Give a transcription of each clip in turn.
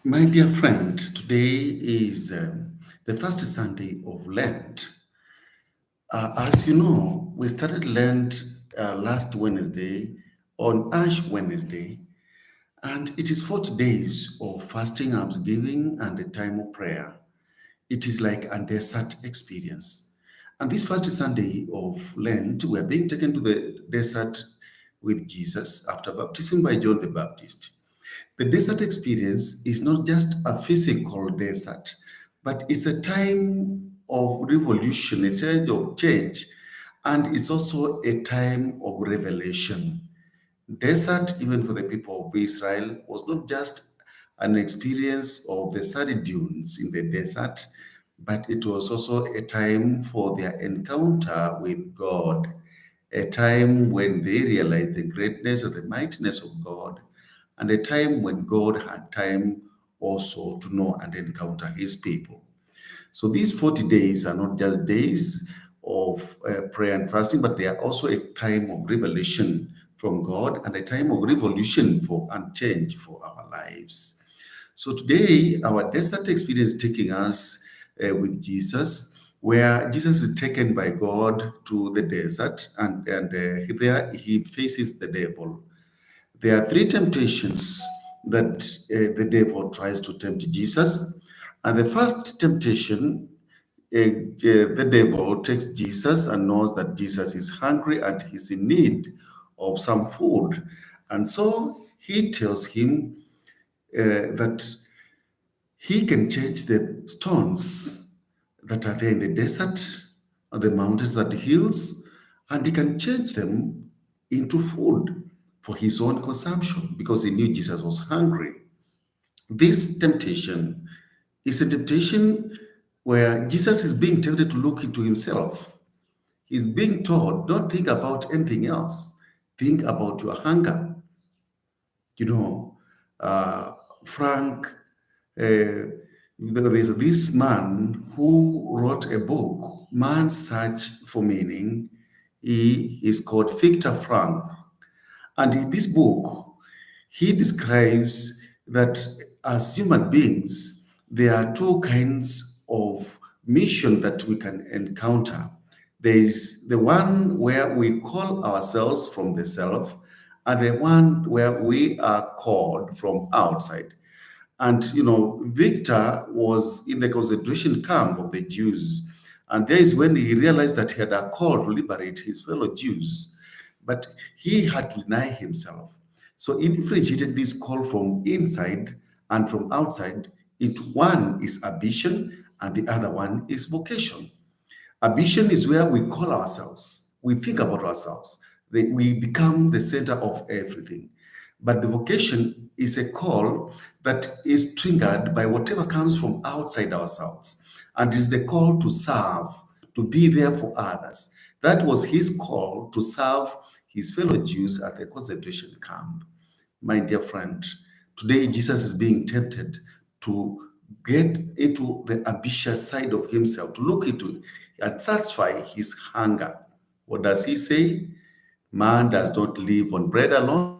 My dear friend, today is the first Sunday of Lent. As you know, we started Lent last Wednesday on Ash Wednesday, and it is 40 days of fasting, almsgiving, and a time of prayer. It is like a desert experience. And this first Sunday of Lent, we are being taken to the desert with Jesus after baptism by John the Baptist. The desert experience is not just a physical desert, but it's a time of revolution, a time of change, and it's also a time of revelation. Desert, even for the people of Israel, was not just an experience of the sandy dunes in the desert, but it was also a time for their encounter with God, a time when they realized the greatness and the mightiness of God, and a time when God had time also to know and encounter his people. So these 40 days are not just days of prayer and fasting, but they are also a time of revelation from God and a time of revolution for and change for our lives. So today, our desert experience is taking us with Jesus, where Jesus is taken by God to the desert, and there he faces the devil. There are three temptations that the devil tries to tempt Jesus. And the first temptation, the devil takes Jesus and knows that Jesus is hungry and he's in need of some food. And so he tells him that he can change the stones that are there in the desert, or the mountains and the hills, and he can change them into food for his own consumption because he knew Jesus was hungry. This temptation is a temptation where Jesus is being tempted to look into himself. He's being told, don't think about anything else. Think about your hunger. You know, Frank, there is this man who wrote a book, Man's Search for Meaning. He is called Viktor Frank. And in this book, he describes that as human beings, there are two kinds of mission that we can encounter. There is the one where we call ourselves from the self, and the one where we are called from outside. And Victor was in the concentration camp of the Jews. And there is when he realized that he had a call to liberate his fellow Jews, but he had to deny himself. So he differentiated this call from inside and from outside into one is ambition and the other one is vocation. Ambition is where we call ourselves, we think about ourselves, we become the center of everything. But the vocation is a call that is triggered by whatever comes from outside ourselves. And it is the call to serve, to be there for others. That was his call to serve his fellow Jews at the concentration camp. My dear friend, today Jesus is being tempted to get into the ambitious side of himself, to look into and satisfy his hunger. What does he say? Man does not live on bread alone,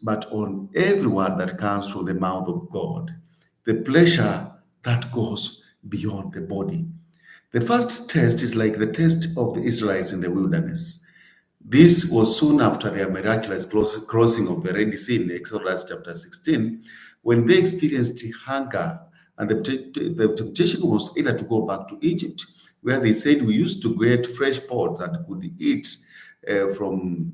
but on every word that comes from the mouth of God. The pleasure that goes beyond the body. The first test is like the test of the Israelites in the wilderness. This was soon after their miraculous crossing of the Red Sea in Exodus chapter 16, when they experienced hunger. And the temptation was either to go back to Egypt, where they said we used to get fresh pods and could eat from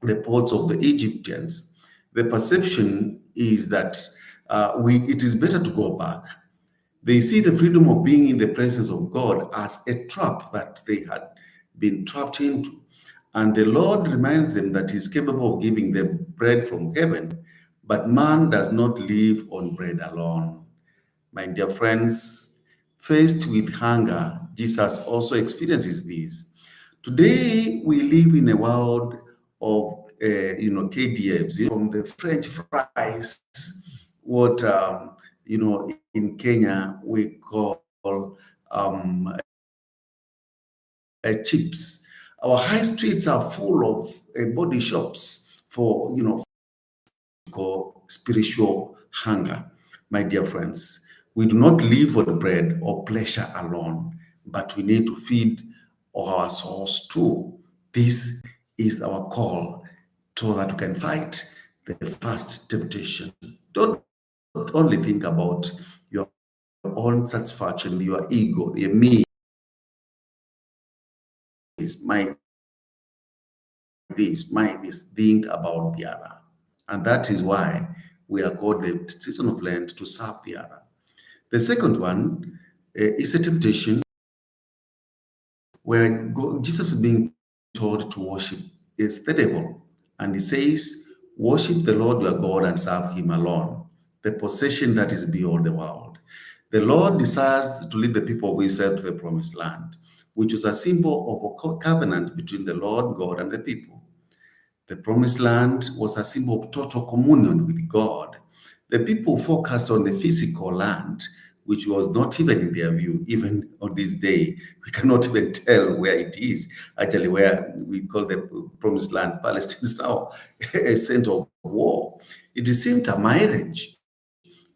the pots of the Egyptians. The perception is that it is better to go back. They see the freedom of being in the presence of God as a trap that they had been trapped into. And the Lord reminds them that He's capable of giving them bread from heaven, but man does not live on bread alone. My dear friends, faced with hunger, Jesus also experiences this. Today, we live in a world of, KDFs, from the French fries, what, in Kenya we call chips. Our high streets are full of body shops for call spiritual hunger. My dear friends, we do not live for the bread or pleasure alone, but we need to feed our souls too. This is our call so that we can fight the first temptation. Don't only think about your own satisfaction, your ego, your me, my this, think about the other. And that is why we are called the season of Lent to serve the other. The second one is a temptation where Jesus is being told to worship is the devil. And he says, worship the Lord your God and serve him alone, the possession that is beyond the world. The Lord desires to lead the people of Israel to the promised land, which was a symbol of a covenant between the Lord God and the people. The promised land was a symbol of total communion with God. The people focused on the physical land, which was not even in their view, even on this day. We cannot even tell where it is. Actually, where we call the promised land, Palestine is now a center of war. It seemed a marriage.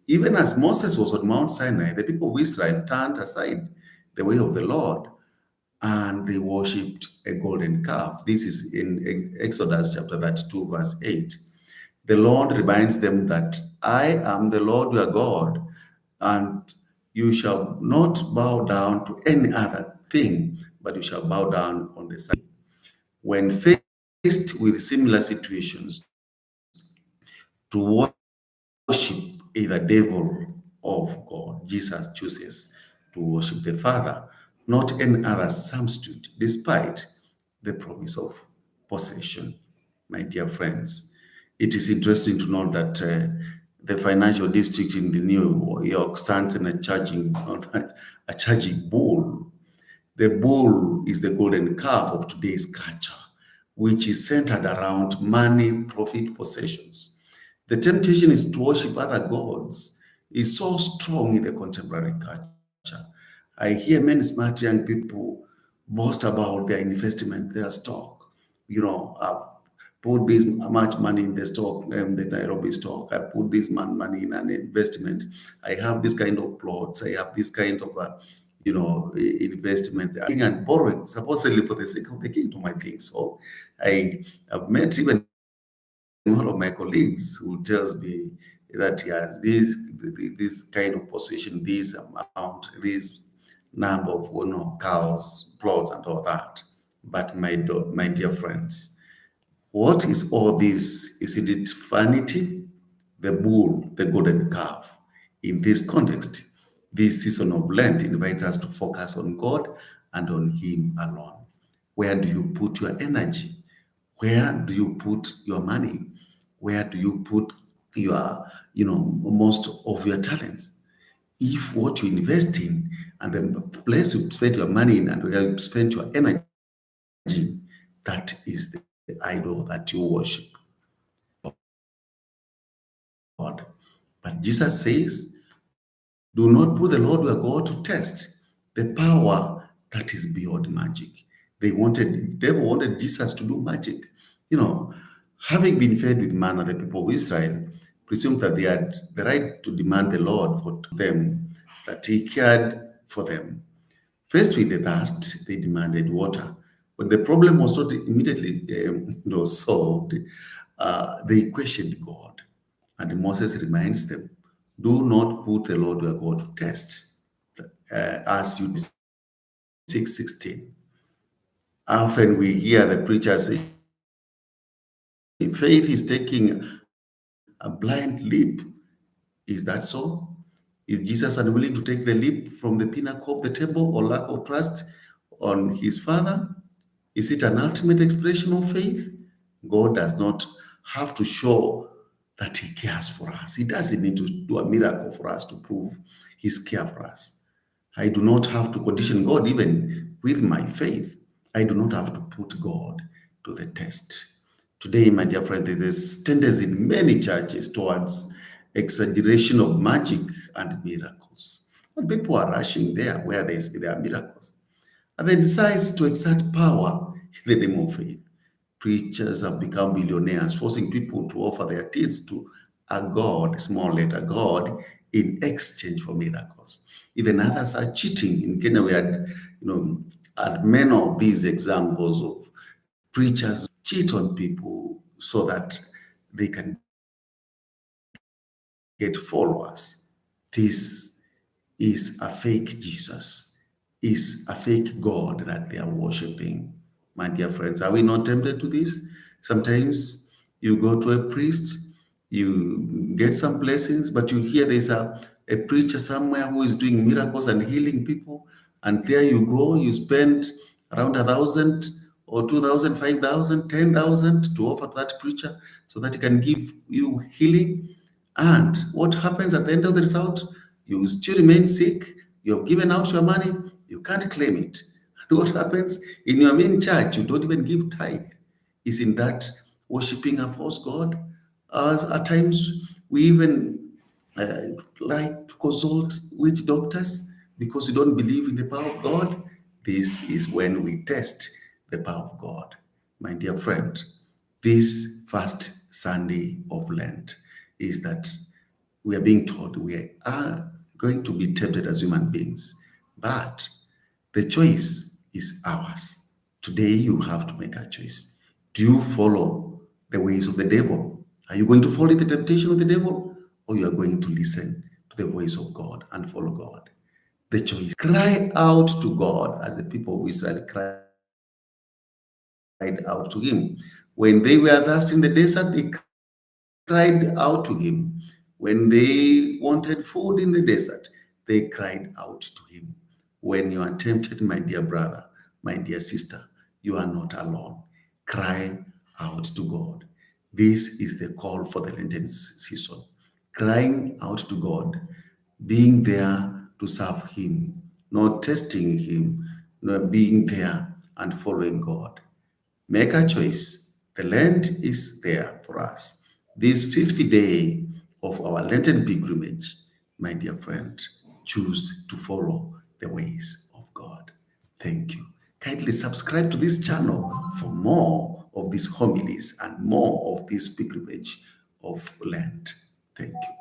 Even as Moses was on Mount Sinai, the people of Israel turned aside the way of the Lord and they worshipped a golden calf. This is in Exodus chapter 32, verse 8. The Lord reminds them that I am the Lord your God, and you shall not bow down to any other thing, but you shall bow down on the same. When faced with similar situations, to worship either devil or God, Jesus chooses to worship the Father, not any other substitute, despite the promise of possession. My dear friends, it is interesting to note that the financial district in the New York stands in a charging bull. The bull is the golden calf of today's culture, which is centered around money, profit, possessions. The temptation is to worship other gods is so strong in the contemporary culture. I hear many smart young people boast about their investment, their stock. I've put this much money in the stock, the Nairobi stock. I put this money in an investment. I have this kind of plots. I have this kind of investment and borrowing supposedly for the sake of the kingdom. I think so. I have met even one of my colleagues who tells me that he has this kind of position, this amount, this number of cows, plots, and all that. But my dear friends, what is all this? Isn't it vanity? The bull, the golden calf. In this context, this season of Lent invites us to focus on God and on Him alone. Where do you put your energy? Where do you put your money? Where do you put your, most of your talents? If what you invest in and the place you spend your money in and where you spend your energy, that is the idol that you worship. God. But Jesus says, do not put the Lord your God to test the power that is beyond magic. The devil wanted Jesus to do magic. Having been fed with manna, the people of Israel presumed that they had the right to demand the Lord for them, that he cared for them. Faced with the thirst, they demanded water. But the problem was not immediately solved. They questioned God. And Moses reminds them, do not put the Lord your God to test, as you 6:16. Often we hear the preacher say, faith is taking a blind leap. Is that so? Is Jesus unwilling to take the leap from the pinnacle of the table or lack of trust on his Father? Is it an ultimate expression of faith? God does not have to show that he cares for us. He doesn't need to do a miracle for us to prove his care for us. I do not have to condition God even with my faith. I do not have to put God to the test. Today, my dear friend, there is tendency in many churches towards exaggeration of magic and miracles. And people are rushing there where there are miracles. And they decide to exert power in the name of faith. preachers have become billionaires, forcing people to offer their tithes to a God, small letter God, in exchange for miracles. Even others are cheating. In Kenya, we had, had many of these examples of preachers cheat on people so that they can get followers. This is a fake Jesus, is a fake God that they are worshiping. My dear friends, are we not tempted to this? Sometimes you go to a priest, you get some blessings, but you hear there's a preacher somewhere who is doing miracles and healing people, and there you go, you spend around 1,000 or 2,000, 5,000, 10,000 to offer to that preacher so that he can give you healing. And what happens at the end of the result? You still remain sick. You have given out your money. You can't claim it. And what happens in your main church? You don't even give tithe. Isn't that worshiping a false God? As at times we even uh, like to consult witch doctors because we don't believe in the power of God. This is when we test the power of God. My dear friend, this first Sunday of Lent is that we are being told we are going to be tempted as human beings, but the choice is ours. Today, you have to make a choice. Do you follow the ways of the devil? Are you going to follow the temptation of the devil, or you are going to listen to the voice of God and follow God? The choice. Cry out to God as the people of Israel cried out to Him. When they were thirsty in the desert, they cried out to Him. When they wanted food in the desert, they cried out to Him. When you are tempted, my dear brother, my dear sister, you are not alone. Cry out to God. This is the call for the Lenten season. Crying out to God, being there to serve Him, not testing Him, nor being there and following God. Make a choice. The Lent is there for us. This fifth day of our Lenten pilgrimage, my dear friend, choose to follow the ways of God. Thank you. Kindly subscribe to this channel for more of these homilies and more of this pilgrimage of Lent. Thank you.